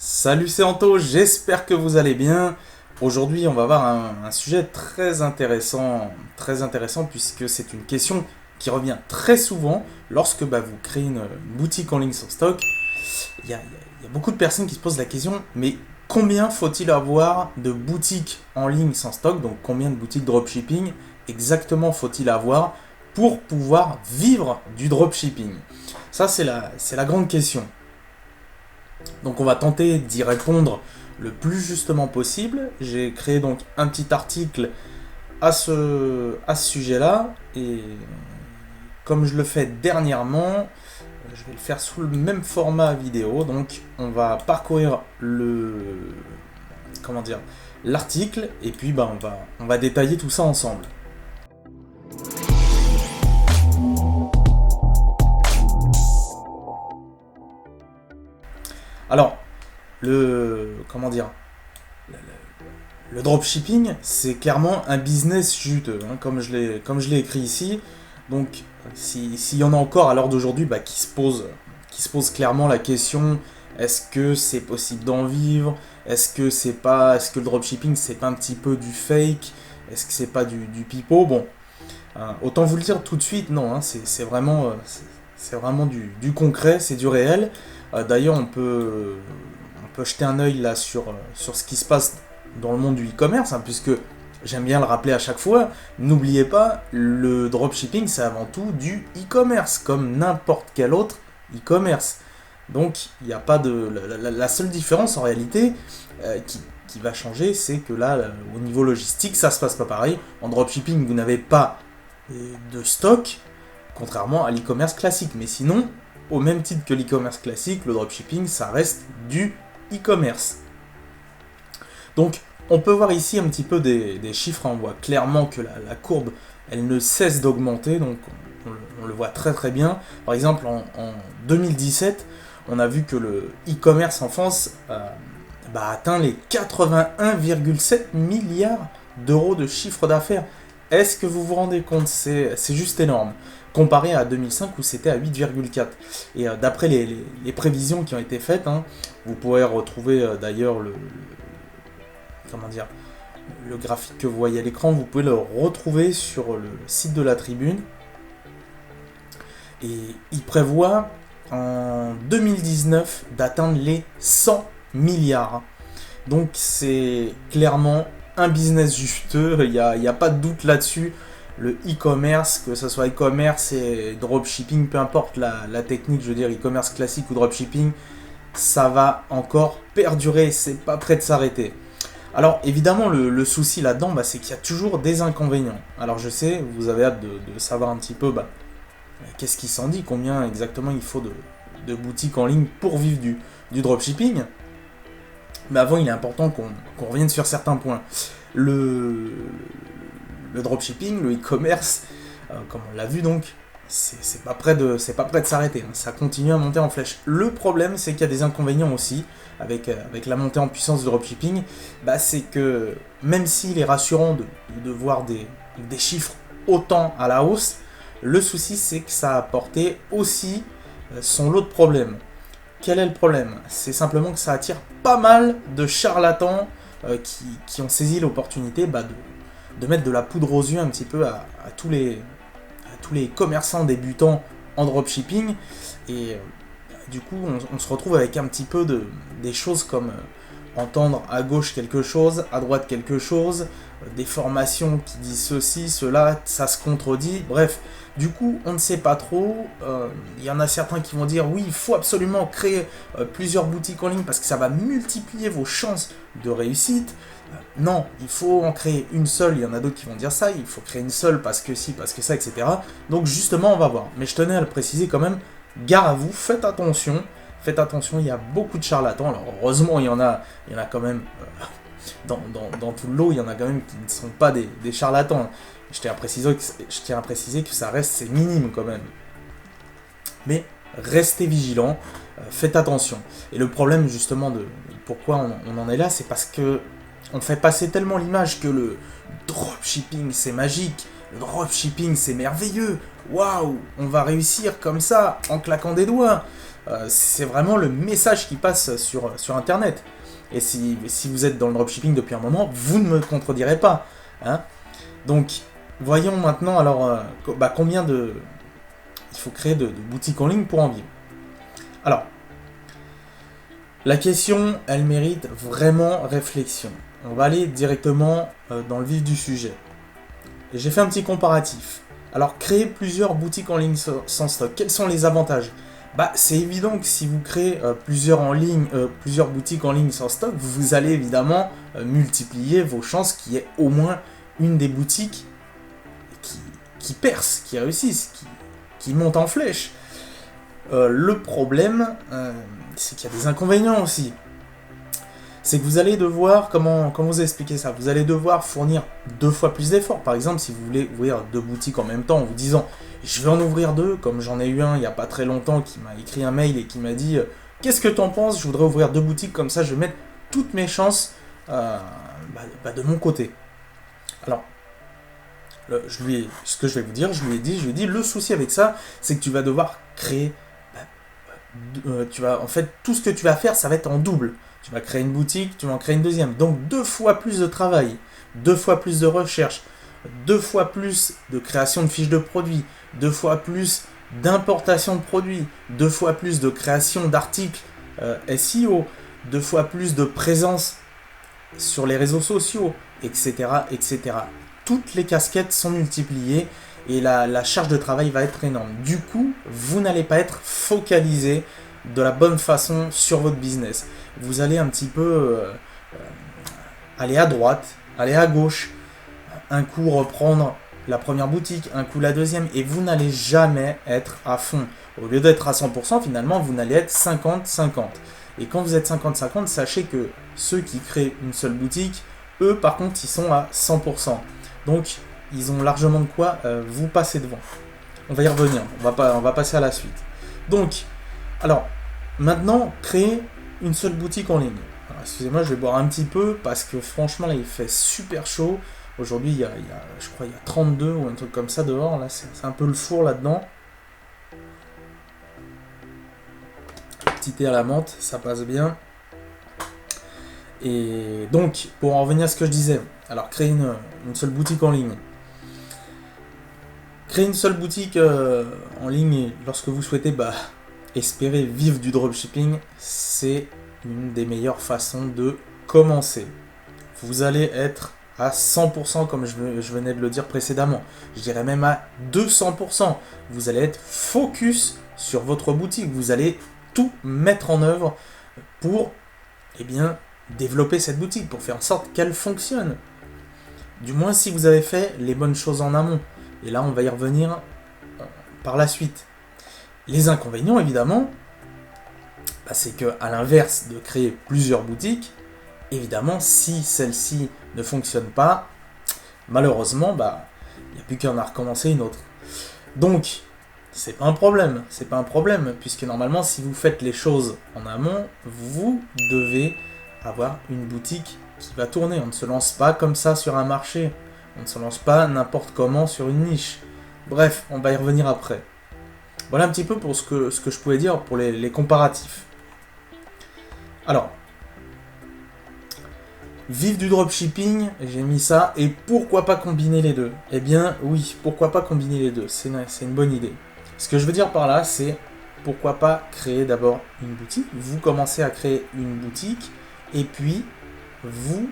Salut, c'est Anto, j'espère que vous allez bien. Aujourd'hui, on va voir un sujet très intéressant puisque c'est une question qui revient très souvent lorsque vous créez une boutique en ligne sur stock. Il y a beaucoup de personnes qui se posent la question, mais combien faut-il avoir de boutiques en ligne sans stock? Donc combien de boutiques dropshipping exactement faut-il avoir pour pouvoir vivre du dropshipping? Ça, c'est la grande question. Donc on va tenter d'y répondre le plus justement possible. J'ai créé donc un petit article à ce sujet-là. Et comme je le fais dernièrement, je vais le faire sous le même format vidéo. Donc on va parcourir comment dire, l'article et puis on va détailler tout ça ensemble. Alors, comment dire, le dropshipping, c'est clairement un business juteux, hein, comme je l'ai écrit ici. Donc, s'il y en a encore à l'heure d'aujourd'hui qui se pose clairement la question, est-ce que c'est possible d'en vivre? Est-ce que le dropshipping c'est pas un petit peu du fake? Est-ce que c'est pas du pipeau? Bon, autant vous le dire tout de suite, non, hein, c'est vraiment du concret, c'est du réel. D'ailleurs, on peut jeter un œil là sur ce qui se passe dans le monde du e-commerce, hein, puisque j'aime bien le rappeler à chaque fois, n'oubliez pas, le dropshipping c'est avant tout du e-commerce, comme n'importe quel autre e-commerce. Donc, il n'y a pas de. La seule différence en réalité qui va changer, c'est que là, au niveau logistique, ça se passe pas pareil. En dropshipping, vous n'avez pas de stock, contrairement à l'e-commerce classique. Mais sinon, au même titre que l'e-commerce classique, le dropshipping, ça reste du e-commerce. Donc, on peut voir ici un petit peu des chiffres. On voit clairement que la courbe, elle ne cesse d'augmenter. Donc, on le voit très très bien. Par exemple, en 2017, on a vu que le e-commerce en France a atteint les 81,7 milliards d'euros de chiffre d'affaires. Est-ce que vous vous rendez compte? C'est juste énorme. Comparé à 2005 où c'était à 8,4. Et d'après les prévisions qui ont été faites, hein, vous pourrez retrouver d'ailleurs comment dire, le graphique que vous voyez à l'écran, vous pouvez le retrouver sur le site de la Tribune. Et il prévoit en 2019 d'atteindre les 100 milliards. Donc c'est clairement un business juteux, il n'y a pas de doute là-dessus. Le e-commerce, que ce soit e-commerce et dropshipping, peu importe la technique, je veux dire e-commerce classique ou dropshipping, ça va encore perdurer, c'est pas prêt de s'arrêter. Alors évidemment le souci là-dedans, c'est qu'il y a toujours des inconvénients. Alors je sais, vous avez hâte de savoir un petit peu qu'est-ce qui s'en dit, combien exactement il faut de boutiques en ligne pour vivre du dropshipping. Mais avant, il est important qu'on revienne sur certains points. Le dropshipping, le e-commerce, comme on l'a vu donc, c'est pas prêt de s'arrêter. Hein. Ça continue à monter en flèche. Le problème, c'est qu'il y a des inconvénients aussi avec la montée en puissance du dropshipping. C'est que même s'il est rassurant de voir des chiffres autant à la hausse, le souci, c'est que ça a apporté aussi son lot de problèmes. Quel est le problème? C'est simplement que ça attire pas mal de charlatans qui ont saisi l'opportunité de mettre de la poudre aux yeux un petit peu à tous les commerçants débutants en dropshipping. Et du coup, on se retrouve avec un petit peu des choses comme entendre à gauche quelque chose, à droite quelque chose, des formations qui disent ceci, cela, ça se contredit, bref. Du coup, on ne sait pas trop. Il y en a certains qui vont dire oui, il faut absolument créer plusieurs boutiques en ligne parce que ça va multiplier vos chances de réussite. Non, il faut en créer une seule. Il y en a d'autres qui vont dire ça, il faut créer une seule parce que si, parce que ça, etc. Donc justement, on va voir. Mais je tenais à le préciser quand même, gare à vous, faites attention. Faites attention, il y a beaucoup de charlatans. Alors heureusement, il y en a quand même dans tout le lot, il y en a quand même qui ne sont pas des charlatans. Je tiens à préciser que ça reste, c'est minime quand même. Mais restez vigilants, faites attention. Et le problème justement de pourquoi on en est là, c'est parce que on fait passer tellement l'image que le dropshipping c'est magique, le dropshipping c'est merveilleux, waouh, on va réussir comme ça en claquant des doigts. C'est vraiment le message qui passe sur Internet. Et si vous êtes dans le dropshipping depuis un moment, vous ne me contredirez pas. Hein. Donc, voyons maintenant alors combien il faut créer de boutiques en ligne pour en vivre. Alors, la question, elle mérite vraiment réflexion. On va aller directement dans le vif du sujet. J'ai fait un petit comparatif. Alors, créer plusieurs boutiques en ligne sans stock, quels sont les avantages ? C'est évident que si vous créez plusieurs boutiques en ligne sans stock, vous allez évidemment multiplier vos chances qu'il y ait au moins une des boutiques qui perce, qui réussisse, qui monte en flèche. Le problème, c'est qu'il y a des inconvénients aussi. C'est que vous allez devoir, comment vous expliquer ça ? Vous allez devoir fournir 2 fois plus d'efforts. Par exemple, si vous voulez ouvrir 2 boutiques en même temps en vous disant « je vais en ouvrir 2 », comme j'en ai eu un il n'y a pas très longtemps qui m'a écrit un mail et qui m'a dit « qu'est-ce que t'en penses ? Je voudrais ouvrir 2 boutiques, comme ça je vais mettre toutes mes chances de mon côté. » Alors, ce que je vais vous dire, je lui ai dit, le souci avec ça, c'est que tu vas devoir créer, tout ce que tu vas faire, ça va être en double. Tu vas créer une boutique, tu vas en créer une deuxième. Donc 2 fois plus de travail, 2 fois plus de recherche, 2 fois plus de création de fiches de produits, 2 fois plus d'importation de produits, 2 fois plus de création d'articles SEO, 2 fois plus de présence sur les réseaux sociaux, etc., etc. Toutes les casquettes sont multipliées et la charge de travail va être énorme. Du coup, vous n'allez pas être focalisé de la bonne façon sur votre business. Vous allez un petit peu aller à droite, aller à gauche, un coup reprendre la première boutique, un coup la deuxième, et vous n'allez jamais être à fond. Au lieu d'être à 100%, finalement, vous n'allez être 50-50. Et quand vous êtes 50-50, sachez que ceux qui créent une seule boutique, eux, par contre, ils sont à 100%. Donc, ils ont largement de quoi vous passer devant. On va y revenir, on va passer à la suite. Donc, alors, maintenant, créer une seule boutique en ligne. Alors, excusez-moi, je vais boire un petit peu parce que franchement, là, il fait super chaud. Aujourd'hui, je crois il y a 32 ou un truc comme ça dehors. Là, c'est un peu le four là-dedans. Petit thé à la menthe, ça passe bien. Et donc, pour en revenir à ce que je disais, alors créer une seule boutique en ligne. Créer une seule boutique en ligne lorsque vous souhaitez espérer vivre du dropshipping, c'est une des meilleures façons de commencer. Vous allez être à 100% comme je venais de le dire précédemment. Je dirais même à 200%. Vous allez être focus sur votre boutique. Vous allez tout mettre en œuvre pour développer cette boutique, pour faire en sorte qu'elle fonctionne. Du moins si vous avez fait les bonnes choses en amont. Et là, on va y revenir par la suite. Les inconvénients, évidemment, c'est qu'à l'inverse de créer plusieurs boutiques, évidemment, si celle-ci ne fonctionne pas, malheureusement, il n'y a plus qu'à en recommencer une autre. Donc, c'est pas un problème, puisque normalement, si vous faites les choses en amont, vous devez avoir une boutique qui va tourner. On ne se lance pas comme ça sur un marché, on ne se lance pas n'importe comment sur une niche. Bref, on va y revenir après. Voilà un petit peu pour ce que je pouvais dire pour les comparatifs. Alors, vivre du dropshipping, j'ai mis ça, et pourquoi pas combiner les deux ? Eh bien oui, pourquoi pas combiner les deux, c'est une bonne idée. Ce que je veux dire par là, c'est pourquoi pas créer d'abord une boutique, vous commencez à créer une boutique, et puis vous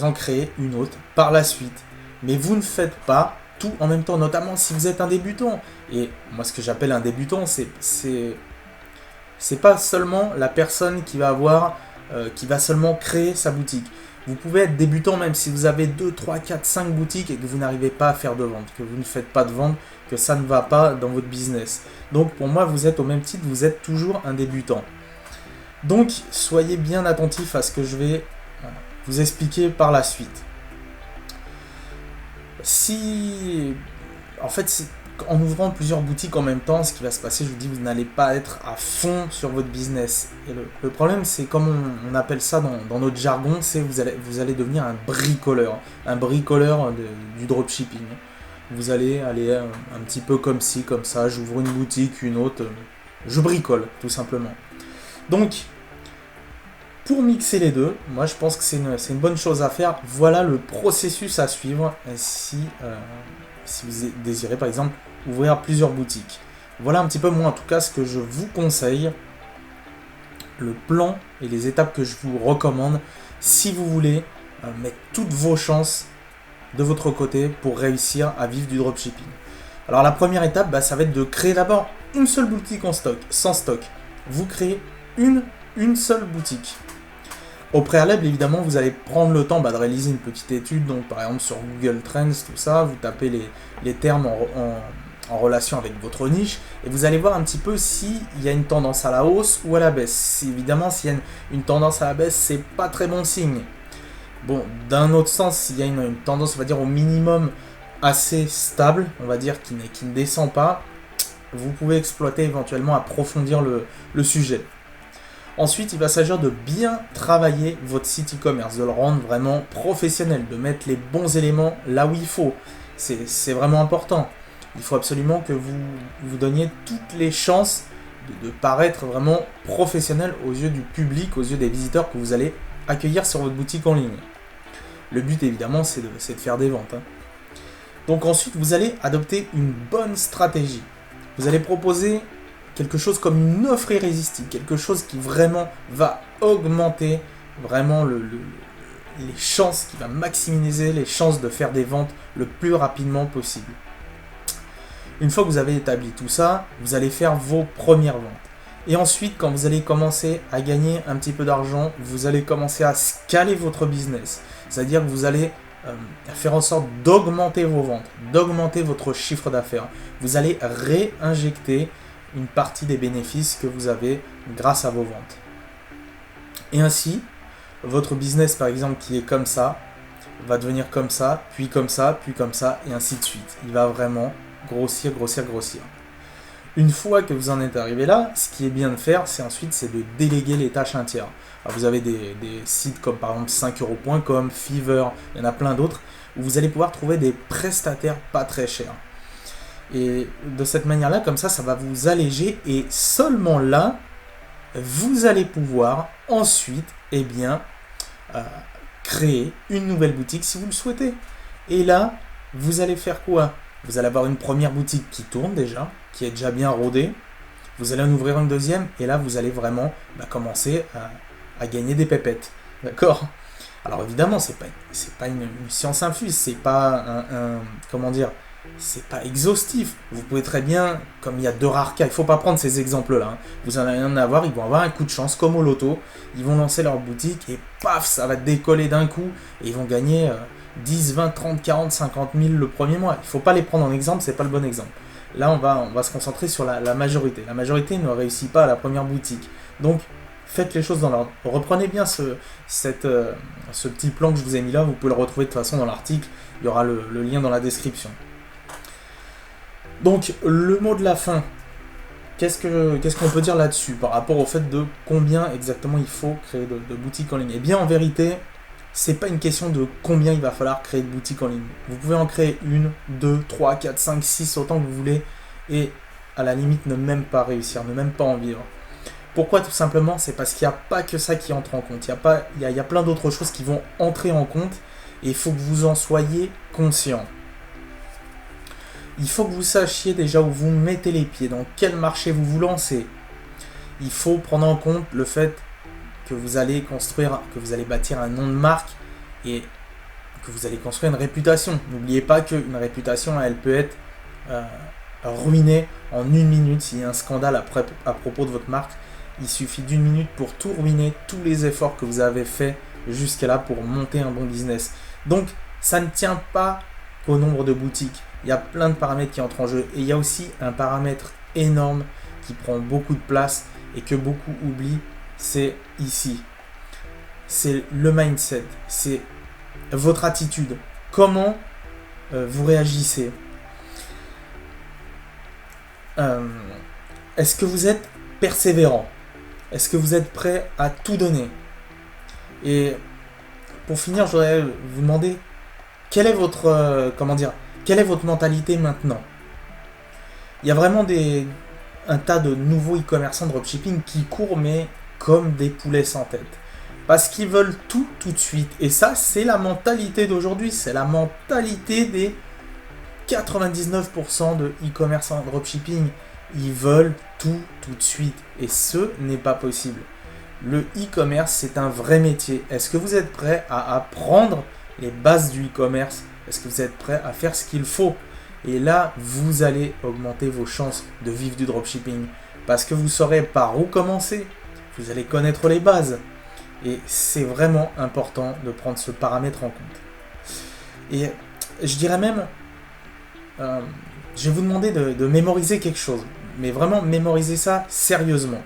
en créez une autre par la suite. Mais vous ne faites pas tout en même temps, notamment si vous êtes un débutant. Et moi, ce que j'appelle un débutant, c'est pas seulement la personne qui va seulement créer sa boutique. Vous pouvez être débutant même si vous avez 2, 3, 4, 5 boutiques et que vous n'arrivez pas à faire de vente, que vous ne faites pas de vente, que ça ne va pas dans votre business. Donc pour moi, vous êtes au même titre, vous êtes toujours un débutant. Donc soyez bien attentifs à ce que je vais vous expliquer par la suite. En ouvrant plusieurs boutiques en même temps, ce qui va se passer, je vous dis, vous n'allez pas être à fond sur votre business. Et le problème, c'est comme on appelle ça dans notre jargon, c'est vous allez devenir un bricoleur du dropshipping. Vous allez aller un petit peu comme ci, comme ça, j'ouvre une boutique, une autre, je bricole, tout simplement. Donc, pour mixer les deux, moi je pense que c'est une bonne chose à faire. Voilà le processus à suivre si vous désirez par exemple ouvrir plusieurs boutiques. Voilà un petit peu moi en tout cas ce que je vous conseille, le plan et les étapes que je vous recommande si vous voulez mettre toutes vos chances de votre côté pour réussir à vivre du dropshipping. Alors la première étape, ça va être de créer d'abord une seule boutique sans stock. Vous créez une seule boutique. Au préalable, évidemment, vous allez prendre le temps de réaliser une petite étude, donc par exemple sur Google Trends, tout ça, vous tapez les termes en relation avec votre niche, et vous allez voir un petit peu s'il y a une tendance à la hausse ou à la baisse. Évidemment, s'il y a une tendance à la baisse, c'est pas très bon signe. Bon, d'un autre sens, s'il y a une tendance, on va dire, au minimum assez stable, on va dire, qui ne descend pas, vous pouvez exploiter éventuellement, approfondir le sujet. Ensuite, il va s'agir de bien travailler votre site e-commerce, de le rendre vraiment professionnel, de mettre les bons éléments là où il faut. C'est vraiment important. Il faut absolument que vous donniez toutes les chances de paraître vraiment professionnel aux yeux du public, aux yeux des visiteurs que vous allez accueillir sur votre boutique en ligne. Le but, évidemment, c'est de faire des ventes. Donc ensuite, vous allez adopter une bonne stratégie. Vous allez proposer quelque chose comme une offre irrésistible, quelque chose qui vraiment va augmenter vraiment les chances, qui va maximiser les chances de faire des ventes le plus rapidement possible. Une fois que vous avez établi tout ça, vous allez faire vos premières ventes. Et ensuite, quand vous allez commencer à gagner un petit peu d'argent, vous allez commencer à scaler votre business. C'est-à-dire que vous allez faire en sorte d'augmenter vos ventes, d'augmenter votre chiffre d'affaires. Vous allez réinjecter une partie des bénéfices que vous avez grâce à vos ventes. Et ainsi, votre business, par exemple, qui est comme ça, va devenir comme ça, puis comme ça, puis comme ça, et ainsi de suite. Il va vraiment grossir. Une fois que vous en êtes arrivé là, ce qui est bien de faire, c'est de déléguer les tâches à un tiers. Alors vous avez des sites comme par exemple 5euros.com, Fiverr, il y en a plein d'autres, où vous allez pouvoir trouver des prestataires pas très chers. Et de cette manière-là, comme ça va vous alléger, et seulement là, vous allez pouvoir ensuite, créer une nouvelle boutique si vous le souhaitez. Et là, vous allez faire quoi ? Vous allez avoir une première boutique qui tourne déjà, qui est déjà bien rodée. Vous allez en ouvrir une deuxième, et là, vous allez vraiment commencer à gagner des pépettes. D'accord ? Alors évidemment, c'est pas une science infuse, c'est pas c'est pas exhaustif. Vous pouvez très bien, comme il y a de rares cas, il ne faut pas prendre ces exemples-là. Vous en allez en avoir, ils vont avoir un coup de chance, comme au loto. Ils vont lancer leur boutique et paf, ça va décoller d'un coup. Et ils vont gagner 10, 20, 30, 40, 50 000 le premier mois. Il ne faut pas les prendre en exemple, c'est pas le bon exemple. Là, on va se concentrer sur la majorité. La majorité ne réussit pas à la première boutique. Donc, faites les choses dans l'ordre. Reprenez bien ce petit plan que je vous ai mis là. Vous pouvez le retrouver de toute façon dans l'article. Il y aura le lien dans la description. Donc, le mot de la fin, qu'est-ce qu'on peut dire là-dessus par rapport au fait de combien exactement il faut créer de boutiques en ligne ? Eh bien, en vérité, c'est pas une question de combien il va falloir créer de boutiques en ligne. Vous pouvez en créer 1, 2, 3, 4, 5, 6, autant que vous voulez, et à la limite ne même pas réussir, ne même pas en vivre. Pourquoi ? Tout simplement, c'est parce qu'il n'y a pas que ça qui entre en compte. Il y a plein d'autres choses qui vont entrer en compte, et il faut que vous en soyez conscient. Il faut que vous sachiez déjà où vous mettez les pieds, dans quel marché vous vous lancez. Il faut prendre en compte le fait que vous allez bâtir un nom de marque et que vous allez construire une réputation. N'oubliez pas qu'une réputation, elle peut être ruinée en 1 minute. S'il y a un scandale à propos de votre marque, il suffit d'1 minute pour tout ruiner, tous les efforts que vous avez faits jusqu'à là pour monter un bon business. Donc, ça ne tient pas qu'au nombre de boutiques. Il y a plein de paramètres qui entrent en jeu. Et il y a aussi un paramètre énorme qui prend beaucoup de place et que beaucoup oublient, c'est ici. C'est le mindset, c'est votre attitude. Comment vous réagissez ? Est-ce que vous êtes persévérant ? Est-ce que vous êtes prêt à tout donner ? Et pour finir, je voudrais vous demander quelle est votre mentalité maintenant ? Il y a vraiment un tas de nouveaux e-commerçants dropshipping qui courent mais comme des poulets sans tête. Parce qu'ils veulent tout de suite. Et ça, c'est la mentalité d'aujourd'hui. C'est la mentalité des 99% de e-commerçants dropshipping. Ils veulent tout de suite. Et ce n'est pas possible. Le e-commerce, c'est un vrai métier. Est-ce que vous êtes prêt à apprendre les bases du e-commerce? Est-ce que vous êtes prêt à faire ce qu'il faut? Et là, vous allez augmenter vos chances de vivre du dropshipping. Parce que vous saurez par où commencer. Vous allez connaître les bases. Et c'est vraiment important de prendre ce paramètre en compte. Et je dirais même, je vais vous demander de mémoriser quelque chose. Mais vraiment mémoriser ça sérieusement.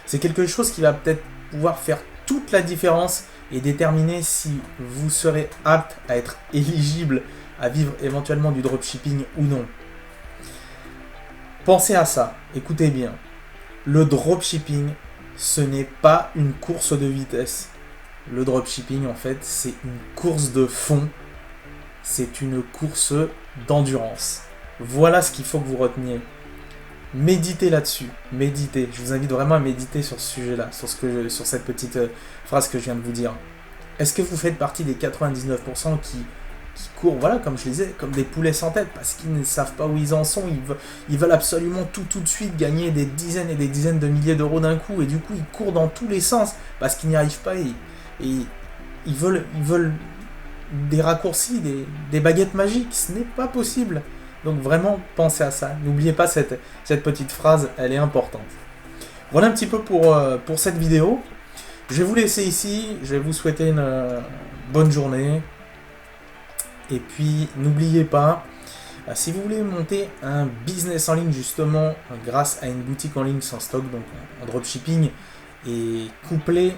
C'est quelque chose qui va peut-être pouvoir faire toute la différence et déterminer si vous serez apte à être éligible à vivre éventuellement du dropshipping ou non. Pensez à ça, écoutez bien. Le dropshipping, ce n'est pas une course de vitesse. Le dropshipping, en fait, c'est une course de fond. C'est une course d'endurance. Voilà ce qu'il faut que vous reteniez. Méditez là-dessus. Méditez. Je vous invite vraiment à méditer sur ce sujet-là, sur cette petite phrase que je viens de vous dire. Est-ce que vous faites partie des 99% qui courent, voilà, comme je le disais, comme des poulets sans tête, parce qu'ils ne savent pas où ils en sont, ils veulent absolument tout de suite gagner des dizaines et des dizaines de milliers d'euros d'un coup, et du coup ils courent dans tous les sens, parce qu'ils n'y arrivent pas, et ils veulent des raccourcis, des baguettes magiques, ce n'est pas possible. Donc vraiment, pensez à ça, n'oubliez pas cette petite phrase, elle est importante. Voilà un petit peu pour cette vidéo. Je vais vous laisser ici, je vais vous souhaiter une bonne journée. Et puis, n'oubliez pas, si vous voulez monter un business en ligne justement grâce à une boutique en ligne sans stock, donc en dropshipping, et couplé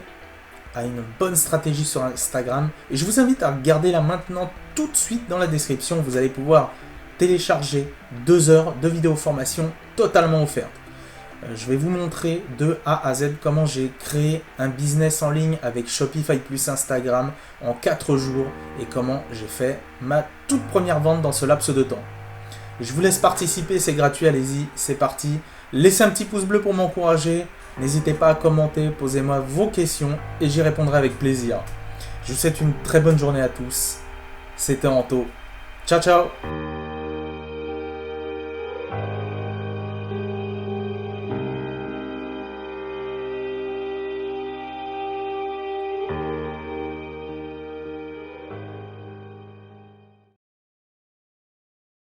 à une bonne stratégie sur Instagram, et je vous invite à regarder là maintenant tout de suite dans la description, vous allez pouvoir télécharger 2 heures de vidéo formation totalement offerte. Je vais vous montrer de A à Z comment j'ai créé un business en ligne avec Shopify plus Instagram en 4 jours et comment j'ai fait ma toute première vente dans ce laps de temps. Je vous laisse participer, c'est gratuit, allez-y, c'est parti. Laissez un petit pouce bleu pour m'encourager, n'hésitez pas à commenter, posez-moi vos questions et j'y répondrai avec plaisir. Je vous souhaite une très bonne journée à tous. C'était Anto. Ciao ciao.